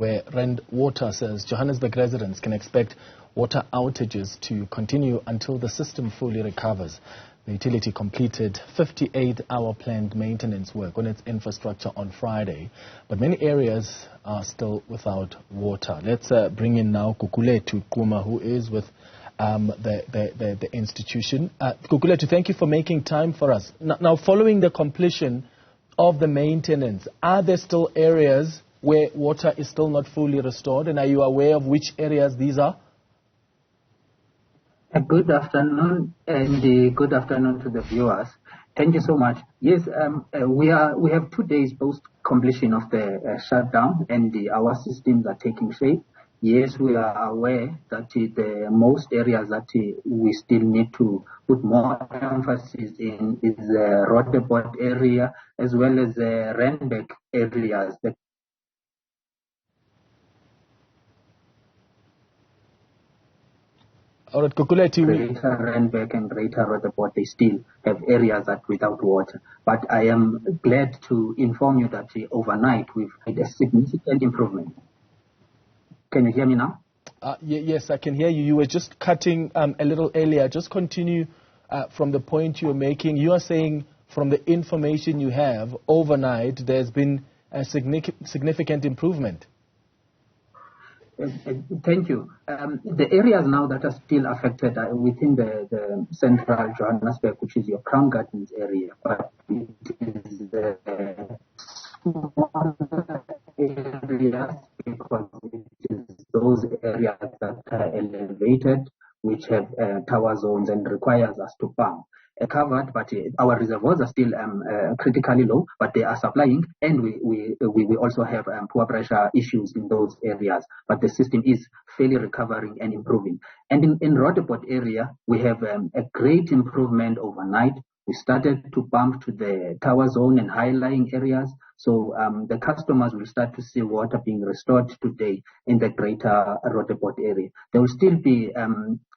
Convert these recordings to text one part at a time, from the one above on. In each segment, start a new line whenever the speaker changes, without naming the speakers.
where Rand Water says Johannesburg residents can expect water outages to continue until the system fully recovers. The utility completed 58-hour planned maintenance work on its infrastructure on Friday, but many areas are still without water. Let's bring in now Gugulethu Quma, who is with the institution. Gugulethu, thank you for making time for us. Now, following the completion of the maintenance, are there still areas where water is still not fully restored, and are you aware of which areas these are?
Good afternoon, and good afternoon to the viewers. Thank you so much. Yes, we have 2 days post completion of the shutdown, and our systems are taking shape. Yes, we are aware that the most areas that we still need to put more emphasis in is the Roodepoort area as well as the Randburg areas.
All right, Gugulethu.
Greater Randburg and Greater Roodepoort, they still have areas that without water. But I am glad to inform you that overnight we've had a significant improvement. Can you hear me now?
Yes, I can hear you. You were just cutting a little earlier. Just continue from the point you're making. You are saying from the information you have, overnight there's been a significant improvement.
Thank you. The areas now that are still affected are within the central Johannesburg, which is your Crown Gardens area. But it is the smaller areas, because it is those areas that are elevated, which have tower zones and requires us to pump. Covered, but our reservoirs are still critically low, but they are supplying, and we also have poor pressure issues in those areas, but the system is fairly recovering and improving. And in Roodepoort area, we have a great improvement overnight. We started to pump to the tower zone and high-lying areas, so the customers will start to see water being restored today in the greater Roodepoort area. There will still be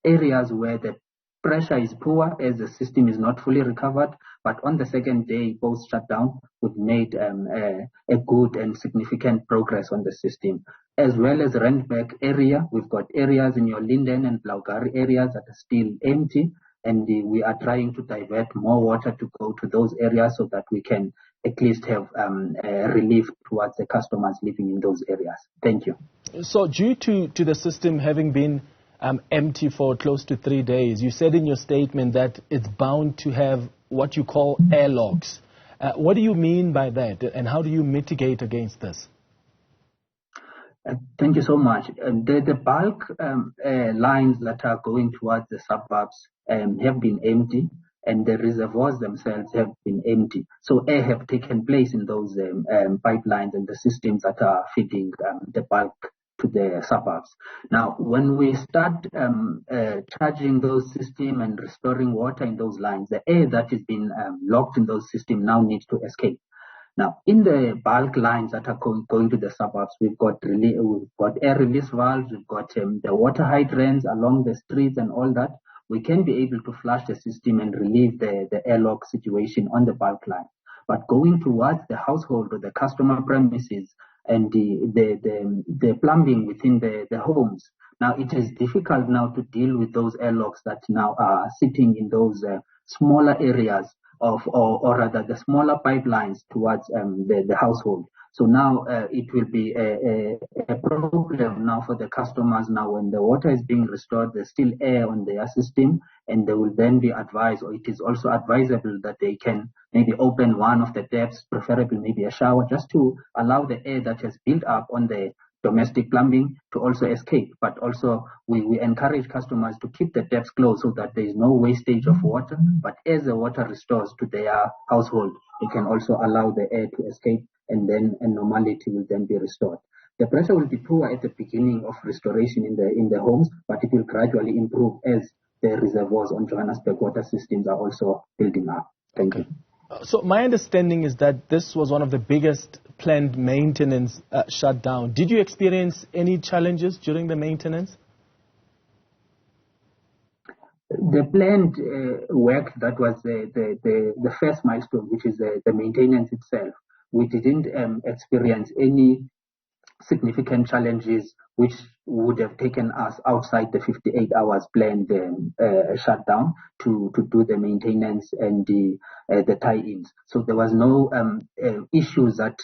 areas where the pressure is poor as the system is not fully recovered, but on the second day post shutdown, we've made a good and significant progress on the system. As well as Randburg area, we've got areas in your Linden and Blaugari areas that are still empty, and we are trying to divert more water to go to those areas so that we can at least have relief towards the customers living in those areas. Thank you.
So due to the system having been empty for close to 3 days, you said in your statement that it's bound to have what you call airlocks. What do you mean by that, and how do you mitigate against this?
Thank you so much. The bulk lines that are going towards the suburbs have been empty, and the reservoirs themselves have been empty. So air have taken place in those pipelines and the systems that are feeding the bulk to the suburbs. Now, when we start charging those systems and restoring water in those lines, the air that has been locked in those systems now needs to escape. Now, in the bulk lines that are going to the suburbs, we've got air release valves, we've got the water hydrants along the streets and all that. We can be able to flush the system and relieve the airlock situation on the bulk line. But going towards the household or the customer premises and the plumbing within the homes, now it is difficult now to deal with those airlocks that now are sitting in those smaller areas or rather the smaller pipelines towards the household. So now it will be a problem now for the customers. Now when the water is being restored, there's still air on their system, and they will then be advised, or it is also advisable that they can maybe open one of the taps, preferably maybe a shower, just to allow the air that has built up on the domestic plumbing to also escape. But also we encourage customers to keep the taps closed so that there is no wastage of water. But as the water restores to their household, they can also allow the air to escape, and then a normality will then be restored. The pressure will be poor at the beginning of restoration in the homes, but it will gradually improve as the reservoirs on Johannesburg water systems are also building up. Thank you.
So my understanding is that this was one of the biggest planned maintenance shutdown. Did you experience any challenges during the maintenance?
The planned work, that was the first milestone, which is the maintenance itself. We didn't experience any significant challenges which would have taken us outside the 58 hours planned shutdown to do the maintenance and the tie-ins. So there was no issues that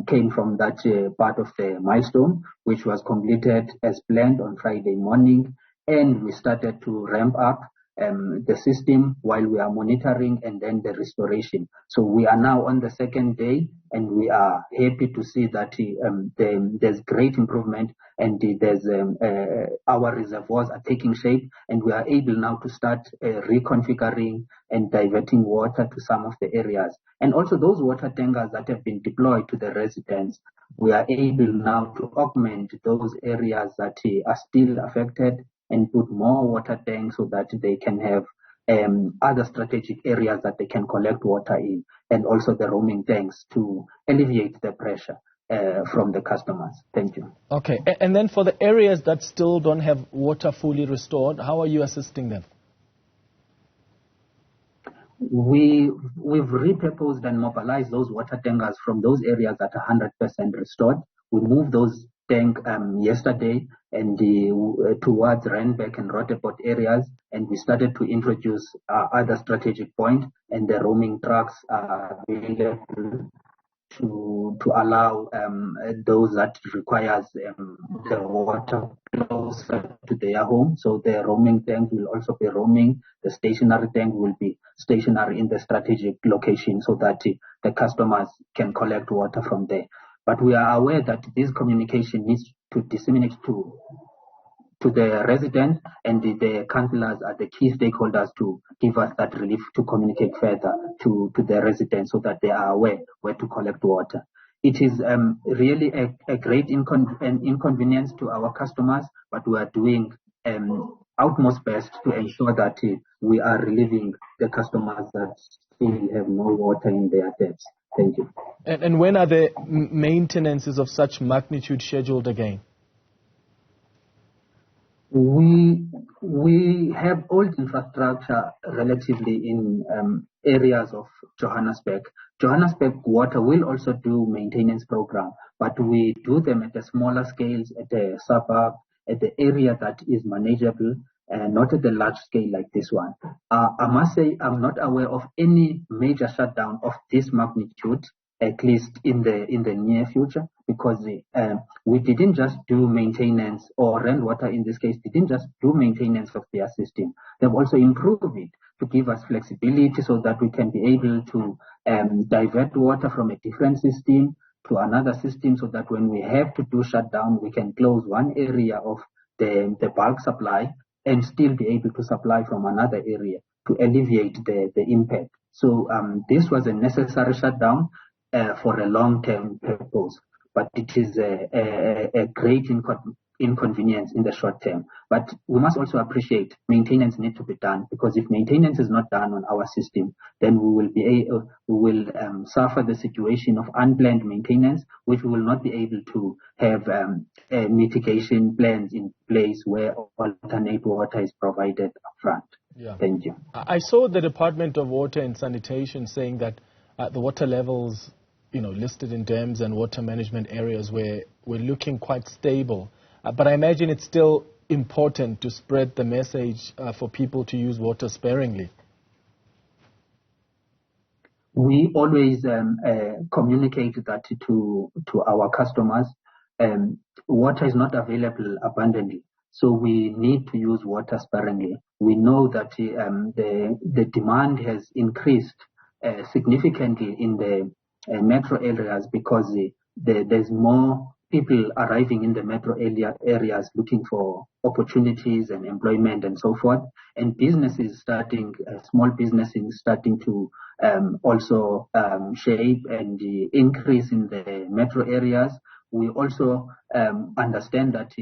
came from that part of the milestone, which was completed as planned on Friday morning, and we started to ramp up the system while we are monitoring and then the restoration. So we are now on the second day, and we are happy to see that there's great improvement, and there's our reservoirs are taking shape, and we are able now to start reconfiguring and diverting water to some of the areas. And also those water tankers that have been deployed to the residents, we are able now to augment those areas that are still affected and put more water tanks so that they can have other strategic areas that they can collect water in, and also the roaming tanks to alleviate the pressure from the customers. Thank you.
Okay, and then for the areas that still don't have water fully restored, how are you assisting them?
We've repurposed and mobilized those water tankers from those areas that are 100% restored. We moved those tank yesterday and towards Randburg and Roodepoort areas, and we started to introduce other strategic points, and the roaming trucks are available to allow those that requires the water closer to their home. So the roaming tank will also be roaming. The stationary tank will be stationary in the strategic location so that the customers can collect water from there. But we are aware that this communication needs to disseminate to the residents, and the councillors are the key stakeholders to give us that relief to communicate further to the residents so that they are aware where to collect water. It is really a great inconvenience to our customers, but we are doing utmost best to ensure that we are relieving the customers that still have no water in their taps. Thank you.
And when are the maintenances of such magnitude scheduled again?
We have old infrastructure relatively in areas of Johannesburg. Johannesburg Water will also do maintenance program, but we do them at a smaller scales, at the suburb, at the area that is manageable, and not at the large scale like this one. I must say I'm not aware of any major shutdown of this magnitude, at least in the near future, because we didn't just do maintenance, or Randwater in this case didn't just do maintenance of their system. They've also improved it to give us flexibility so that we can be able to divert water from a different system to another system, so that when we have to do shutdown, we can close one area of the bulk supply and still be able to supply from another area to alleviate the impact. So this was a necessary shutdown for a long-term purpose, but it is a great inconvenience in the short term. But we must also appreciate maintenance needs to be done, because if maintenance is not done on our system, then we will suffer the situation of unplanned maintenance, which we will not be able to have mitigation plans in place where alternate water is provided upfront.
Yeah.
Thank you.
I saw the Department of Water and Sanitation saying that the water levels, listed in dams and water management areas were looking quite stable. But I imagine it's still important to spread the message for people to use water sparingly.
We always communicate that to our customers. Water is not available abundantly, so we need to use water sparingly. We know that the demand has increased significantly in the metro areas, because there's more people arriving in the metro areas looking for opportunities and employment and so forth, and businesses starting, small businesses starting to also shape and increase in the metro areas. We also understand that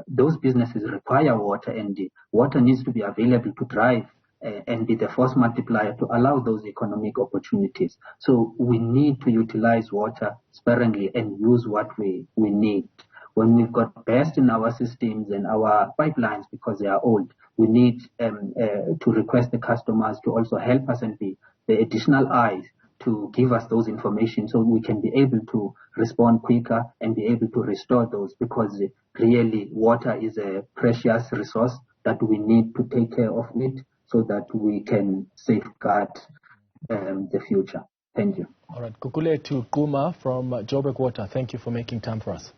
those businesses require water, and water needs to be available to drive and be the force multiplier to allow those economic opportunities. So we need to utilize water sparingly and use what we need. When we've got burst in our systems and our pipelines because they are old, we need to request the customers to also help us and be the additional eyes to give us those information so we can be able to respond quicker and be able to restore those, because really water is a precious resource that we need to take care of it so that we can safeguard the future. Thank you.
All right, Gugulethu Quma from Joburg Water, thank you for making time for us.